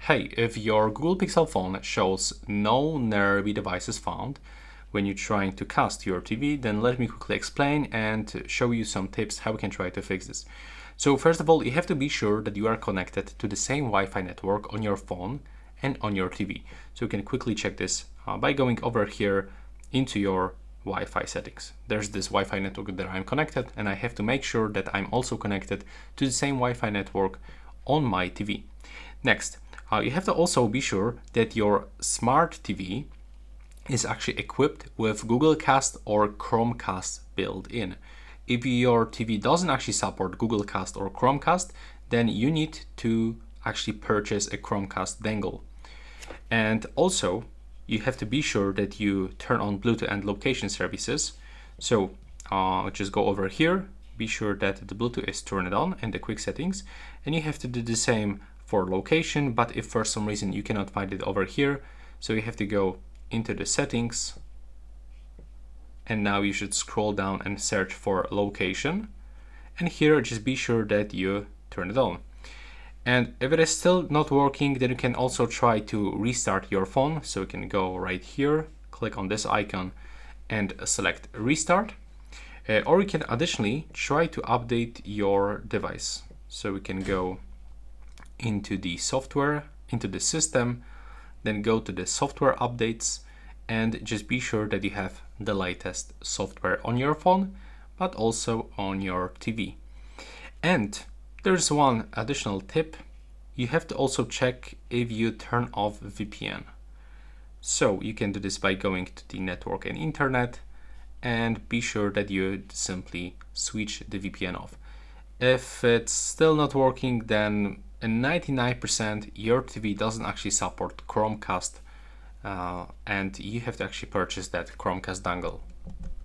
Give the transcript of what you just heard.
Hey, if your Google Pixel phone shows no nearby devices found when you're trying to cast your TV, then let me quickly explain and show you some tips how we can try to fix this. So first of all, you have to be sure that you are connected to the same Wi-Fi network on your phone and on your TV. So you can quickly check this by going over here into your Wi-Fi settings. There's this Wi-Fi network that I'm connected, and I have to make sure that I'm also connected to the same Wi-Fi network on my TV. Next, you have to also be sure that your smart TV is actually equipped with Google Cast or Chromecast built in. If your TV doesn't actually support Google Cast or Chromecast, then you need to actually purchase a Chromecast dongle. And also, you have to be sure that you turn on Bluetooth and location services. So just go over here, be sure that the Bluetooth is turned on in the quick settings, and you have to do the same for location. But if for some reason you cannot find it over here, so you have to go into the settings, and now you should scroll down and search for location, and here just be sure that you turn it on. And if it is still not working, then you can also try to restart your phone. So you can go right here, click on this icon and select restart. Or you can additionally try to update your device. So we can go into the software, into the system, then go to the software updates, and just be sure that you have the latest software on your phone, but also on your TV. And there's one additional tip. You have to also check if you turn off VPN. So you can do this by going to the network and internet, and be sure that you simply switch the VPN off. If it's still not working, then in 99% your TV doesn't actually support Chromecast, and you have to actually purchase that Chromecast dongle.